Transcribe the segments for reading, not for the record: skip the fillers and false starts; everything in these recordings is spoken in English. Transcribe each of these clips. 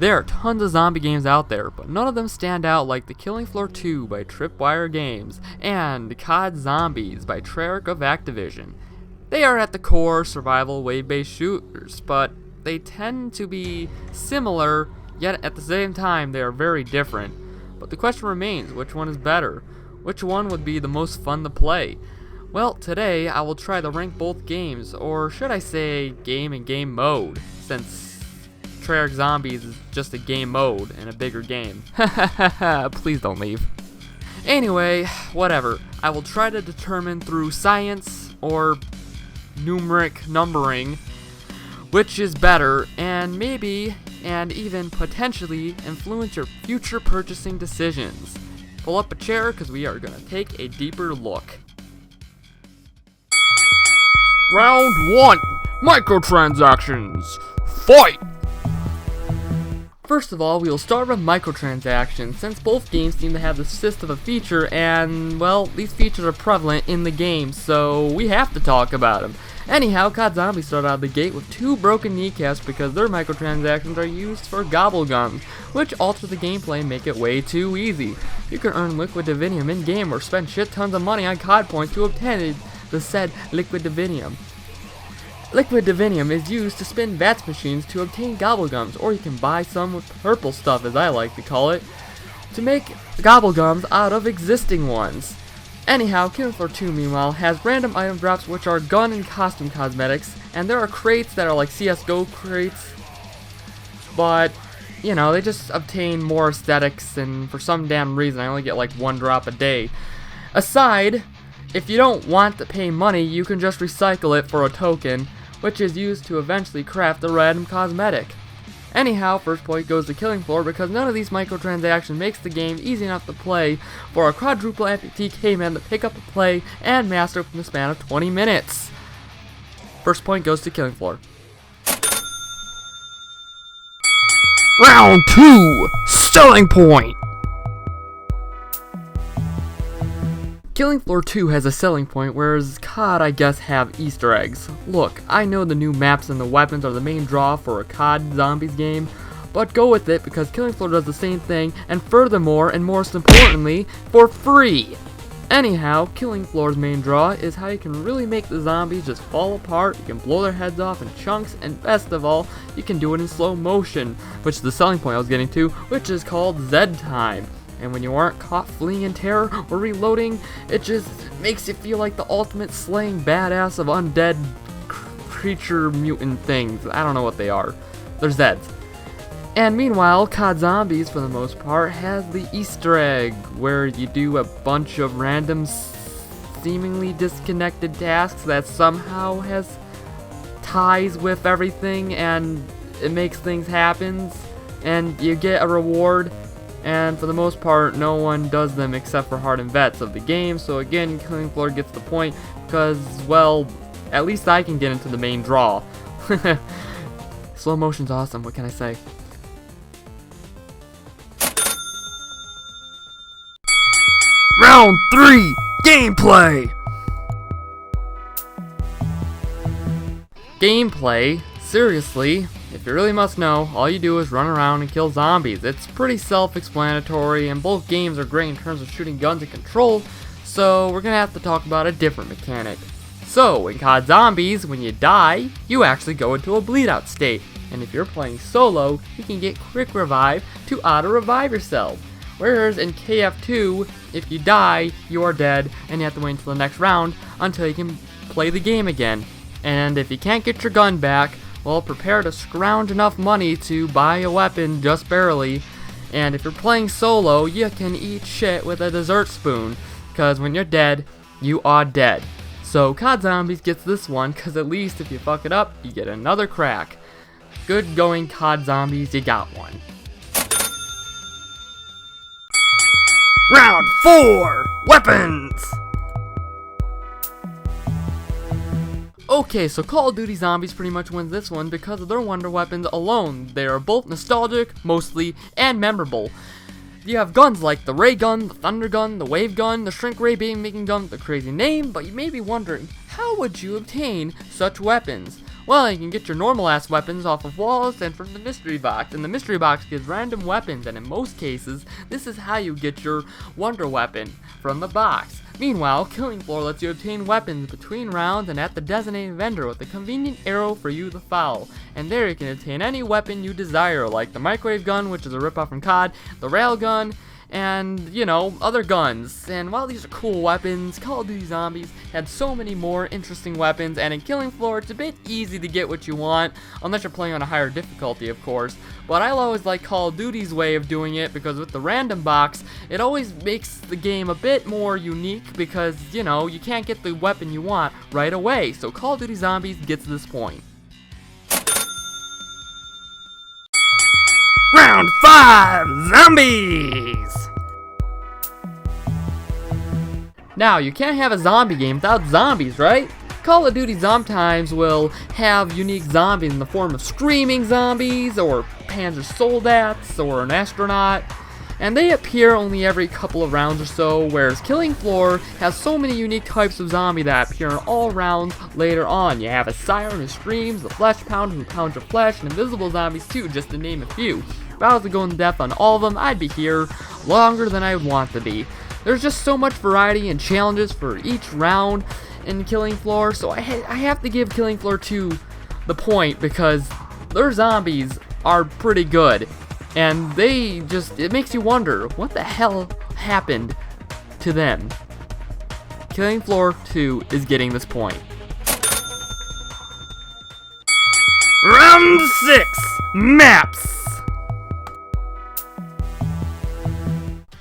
There are tons of zombie games out there, but none of them stand out like The Killing Floor 2 by Tripwire Games and COD Zombies by Treyarch of Activision. They are at the core survival wave-based shooters, but they tend to be similar, yet at the same time they are very different. But the question remains, which one is better? Which one would be the most fun to play? Well, today I will try to rank both games, or should I say game and game mode, since Treyarch Zombies is just a game mode and a bigger game. Please don't leave. Anyway, whatever. I will try to determine through science or numeric numbering which is better, and maybe, and even potentially, influence your future purchasing decisions. Pull up a chair because we are going to take a deeper look. Round 1, Microtransactions, fight! First of all, we will start with microtransactions, since both games seem to have the system of a feature, and, well, these features are prevalent in the game, so we have to talk about them. Anyhow, COD Zombies start out of the gate with 2 broken kneecaps because their microtransactions are used for gobble gums, which alter the gameplay and make it way too easy. You can earn liquid divinium in-game or spend shit tons of money on COD points to obtain the said liquid divinium. Liquid divinium is used to spin VATS machines to obtain gobblegums, or you can buy some with purple stuff, as I like to call it, to make gobblegums out of existing ones. Anyhow, Killing Floor 2, meanwhile, has random item drops which are gun and costume cosmetics, and there are crates that are like CSGO crates, but, you know, they just obtain more aesthetics, and for some damn reason I only get like 1 drop a day. Aside, if you don't want to pay money, you can just recycle it for a token, which is used to eventually craft a random cosmetic. Anyhow, first point goes to Killing Floor because none of these microtransactions makes the game easy enough to play for a quadruple amputee caveman to pick up a play and master within the span of 20 minutes. First point goes to Killing Floor. Round 2, Selling Point! Killing Floor 2 has a selling point, whereas COD, I guess, have Easter eggs. Look, I know the new maps and the weapons are the main draw for a COD Zombies game, but go with it because Killing Floor does the same thing, and furthermore, and most importantly, for free! Anyhow, Killing Floor's main draw is how you can really make the zombies just fall apart, you can blow their heads off in chunks, and best of all, you can do it in slow motion, which is the selling point I was getting to, which is called Z time. And when you aren't caught fleeing in terror or reloading, it just makes you feel like the ultimate slaying badass of undead creature mutant things. I don't know what they are. They're Zeds. And meanwhile, COD Zombies, for the most part, has the Easter egg, where you do a bunch of random, seemingly disconnected tasks that somehow has ties with everything, and it makes things happen, and you get a reward. And for the most part, no one does them except for hardened vets of the game, so again, Killing Floor gets the point, because, well, at least I can get into the main draw. Slow motion's awesome, what can I say? Round 3, Gameplay! Gameplay? Seriously? If you really must know, all you do is run around and kill zombies. It's pretty self-explanatory, and both games are great in terms of shooting guns and control, so we're gonna have to talk about a different mechanic. So, in COD Zombies, when you die, you actually go into a bleed-out state, and if you're playing solo, you can get quick revive to auto-revive yourself. Whereas in KF2, if you die, you are dead, and you have to wait until the next round until you can play the game again. And if you can't get your gun back, well, prepare to scrounge enough money to buy a weapon just barely. And if you're playing solo, you can eat shit with a dessert spoon, because when you're dead, you are dead. So COD Zombies gets this one, because at least if you fuck it up, you get another crack. Good going, COD Zombies, you got one. Round 4, Weapons! Okay, so Call of Duty Zombies pretty much wins this one because of their wonder weapons alone. They are both nostalgic, mostly, and memorable. You have guns like the ray gun, the thunder gun, the wave gun, the shrink ray beam making gun with a crazy name, but you may be wondering, how would you obtain such weapons? Well, you can get your normal ass weapons off of walls and from the mystery box, and the mystery box gives random weapons, and in most cases, this is how you get your wonder weapon from the box. Meanwhile, Killing Floor lets you obtain weapons between rounds and at the designated vendor with a convenient arrow for you to follow. And there you can obtain any weapon you desire, like the microwave gun, which is a ripoff from COD, the rail gun, and, you know, other guns. And while these are cool weapons, Call of Duty Zombies had so many more interesting weapons, and in Killing Floor, it's a bit easy to get what you want, unless you're playing on a higher difficulty, of course. But I always like Call of Duty's way of doing it, because with the random box, it always makes the game a bit more unique, because, you know, you can't get the weapon you want right away. So Call of Duty Zombies gets this point. Round 5, Zombies! Now, you can't have a zombie game without zombies, right? Call of Duty sometimes will have unique zombies in the form of screaming zombies, or panzer soldats, or an astronaut, and they appear only every couple of rounds or so, whereas Killing Floor has so many unique types of zombie that appear in all rounds later on. You have a siren who screams, the flesh pounder who pounds your flesh, and invisible zombies too, just to name a few. If I was to go in depth on all of them, I'd be here longer than I would want to be. There's just so much variety and challenges for each round in Killing Floor, so I have to give Killing Floor 2 the point, because their zombies are pretty good. And they just, it makes you wonder, what the hell happened to them? Killing Floor 2 is getting this point. Round 6, Maps!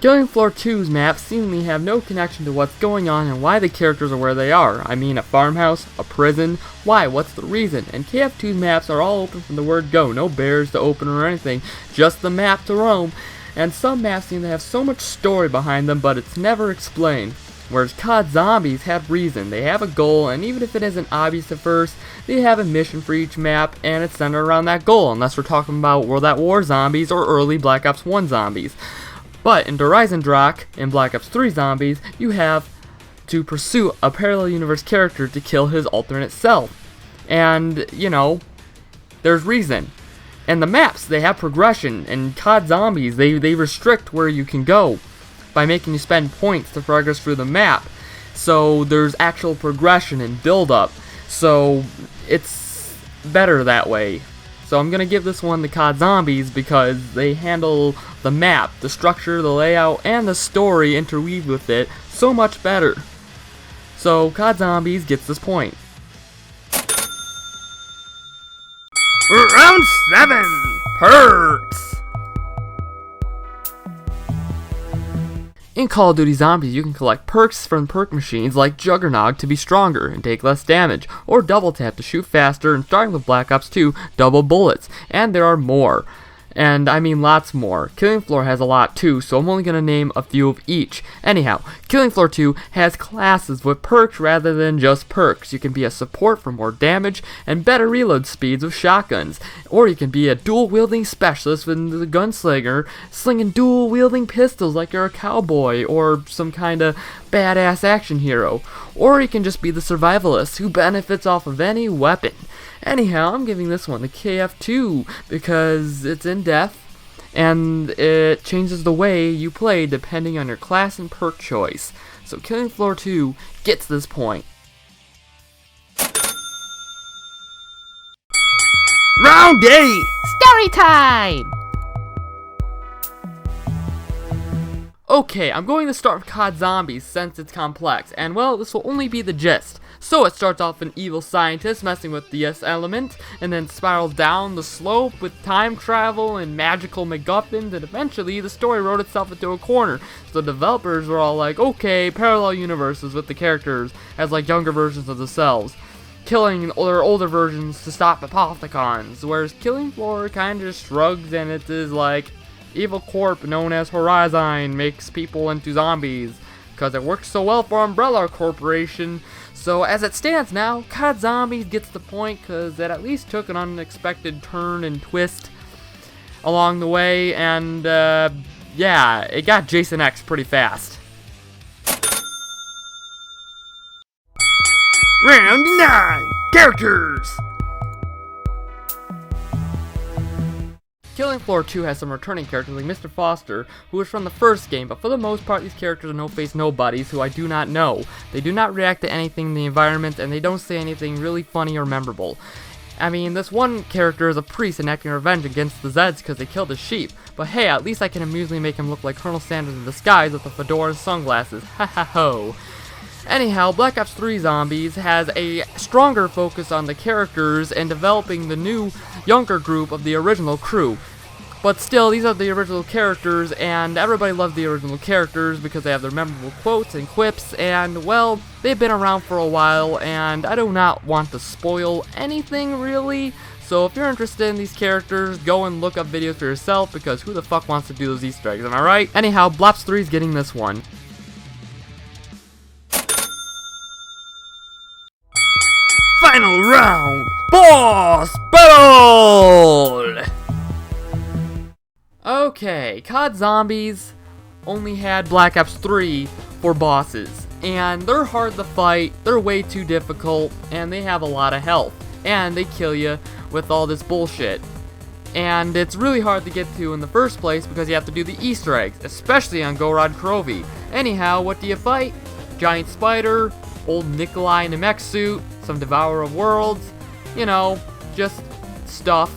Killing Floor 2's maps seemingly have no connection to what's going on and why the characters are where they are. I mean, a farmhouse, a prison, why, what's the reason? And KF2's maps are all open from the word go, no bears to open or anything, just the map to roam. And some maps seem to have so much story behind them, but it's never explained. Whereas COD Zombies have reason, they have a goal, and even if it isn't obvious at first, they have a mission for each map, and it's centered around that goal, unless we're talking about World at War zombies or early Black Ops 1 zombies. But in Horizon Drock and Black Ops 3 Zombies, you have to pursue a parallel universe character to kill his alternate self. And, you know, there's reason. And the maps, they have progression. And COD Zombies, they restrict where you can go by making you spend points to progress through the map. So there's actual progression and build-up. So it's better that way. So I'm going to give this one to COD Zombies because they handle the map, the structure, the layout, and the story interweaved with it so much better. So COD Zombies gets this point. Round 7, Perks! In Call of Duty Zombies, you can collect perks from perk machines like Juggernog to be stronger and take less damage, or Double Tap to shoot faster, and starting with Black Ops 2, Double Bullets, and there are more. And I mean lots more. Killing Floor has a lot too, so I'm only going to name a few of each. Anyhow, Killing Floor 2 has classes with perks rather than just perks. You can be a support for more damage and better reload speeds with shotguns. Or you can be a dual-wielding specialist with the gunslinger, slinging dual-wielding pistols like you're a cowboy or some kind of badass action hero. Or you can just be the survivalist who benefits off of any weapon. Anyhow, I'm giving this one the KF2 because it's in-depth and it changes the way you play depending on your class and perk choice. So Killing Floor 2 gets this point. Round 8, Story time! Okay, I'm going to start with COD Zombies since it's complex, and well, this will only be the gist. So it starts off an evil scientist messing with the S element, and then spirals down the slope with time travel and magical MacGuffins, and eventually the story wrote itself into a corner. So the developers were all like, okay, parallel universes with the characters as like younger versions of themselves, killing their older versions to stop Apothicons, whereas Killing Floor kind of shrugs and it is like, evil corp known as Horizon makes people into zombies, because it works so well for Umbrella Corporation. So as it stands now, COD Zombies gets the point because it at least took an unexpected turn and twist along the way, and yeah, it got Jason X pretty fast. Round 9, Characters! Killing Floor 2 has some returning characters like Mr. Foster, who was from the first game, but for the most part these characters are no-face nobodies who I do not know. They do not react to anything in the environment, and they don't say anything really funny or memorable. I mean, this one character is a priest enacting revenge against the Zeds because they killed his sheep, but hey, at least I can amusingly make him look like Colonel Sanders in disguise with a fedora and sunglasses, ha ha ho. Anyhow, Black Ops 3 Zombies has a stronger focus on the characters and developing the new, younger group of the original crew. But still, these are the original characters, and everybody loves the original characters because they have their memorable quotes and quips, and, well, they've been around for a while, and I do not want to spoil anything, really. So if you're interested in these characters, go and look up videos for yourself, because who the fuck wants to do those Easter eggs, am I right? Anyhow, Blops 3 is getting this one. Final round, boss battle! Okay, COD Zombies only had Black Ops 3 for bosses, and they're hard to fight, they're way too difficult, and they have a lot of health, and they kill you with all this bullshit. And it's really hard to get to in the first place because you have to do the Easter eggs, especially on Gorod Krovi. Anyhow, what do you fight? Giant spider, old Nikolai in a mech suit, some Devourer of Worlds, you know, just stuff.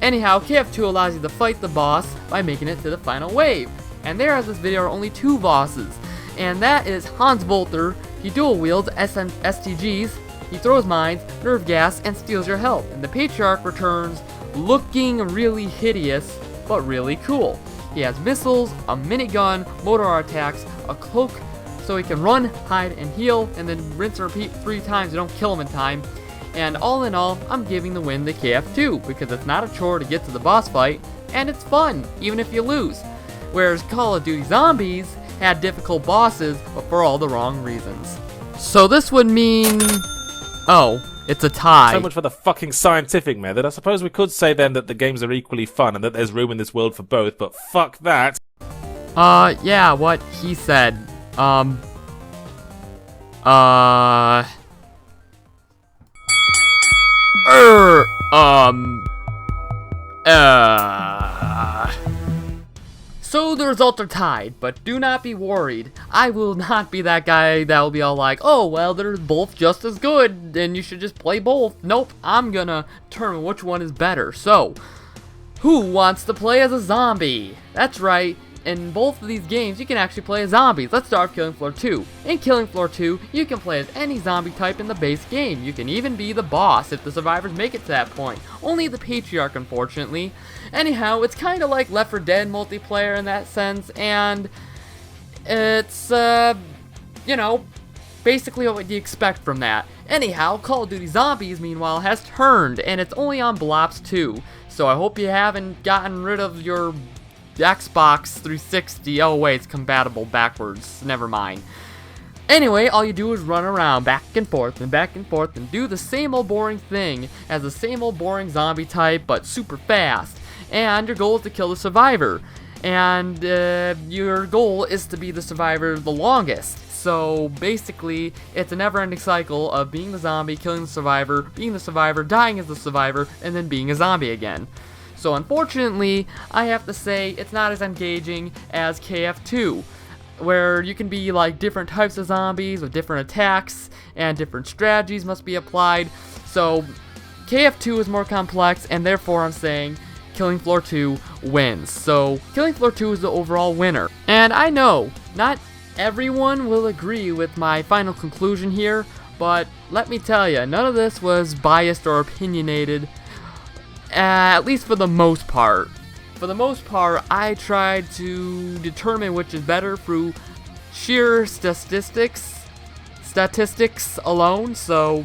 Anyhow, KF2 allows you to fight the boss by making it to the final wave. And there as this video are only 2 bosses. And that is Hans Volter. He dual wields STGs, he throws mines, nerve gas, and steals your health. And the Patriarch returns looking really hideous, but really cool. He has missiles, a minigun, motor attacks, a cloak, so he can run, hide, and heal, and then rinse and repeat 3 times, you don't kill him in time. And all in all, I'm giving the win to KF2, because it's not a chore to get to the boss fight, and it's fun, even if you lose. Whereas Call of Duty Zombies had difficult bosses, but for all the wrong reasons. So this would mean... oh, it's a tie. So much for the fucking scientific method. I suppose we could say then that the games are equally fun and that there's room in this world for both, but fuck that. Yeah, what he said. So the results are tied, but do not be worried. I will not be that guy that will be all like, oh, well, they're both just as good, and you should just play both. Nope, I'm gonna determine which one is better. So, who wants to play as a zombie? That's right. In both of these games, you can actually play as zombies. Let's start with Killing Floor 2. In Killing Floor 2, you can play as any zombie type in the base game. You can even be the boss if the survivors make it to that point. Only the Patriarch, unfortunately. Anyhow, it's kind of like Left 4 Dead multiplayer in that sense, and it's, you know, basically what you expect from that. Anyhow, Call of Duty Zombies, meanwhile, has turned, and it's only on Blops 2. So I hope you haven't gotten rid of your Xbox 360. Oh wait, it's compatible backwards. Never mind. Anyway, all you do is run around back and forth and do the same old boring thing as the same old boring zombie type, but super fast. And your goal is to kill the survivor. And your goal is to be the survivor the longest. So basically, it's a never-ending cycle of being the zombie, killing the survivor, dying as the survivor, and then being a zombie again. So unfortunately, I have to say it's not as engaging as KF2, where you can be like different types of zombies with different attacks and different strategies must be applied. So KF2 is more complex, and therefore I'm saying Killing Floor 2 wins. So Killing Floor 2 is the overall winner. And I know not everyone will agree with my final conclusion here, but let me tell you, none of this was biased or opinionated. At least for the most part. For the most part, I tried to determine which is better through sheer statistics alone. So,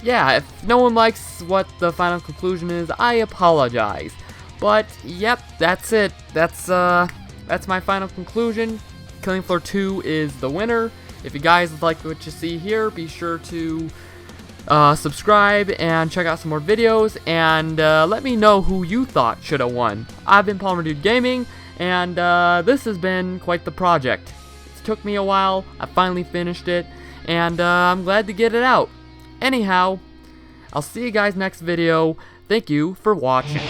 yeah, if no one likes what the final conclusion is, I apologize. But, yep, that's it. That's my final conclusion. Killing Floor 2 is the winner. If you guys like what you see here, be sure to subscribe and check out some more videos, and let me know who you thought should have won. I've been Palmer Dude Gaming, and this has been quite the project. It took me a while, I finally finished it, and I'm glad to get it out. Anyhow, I'll see you guys next video. Thank you for watching.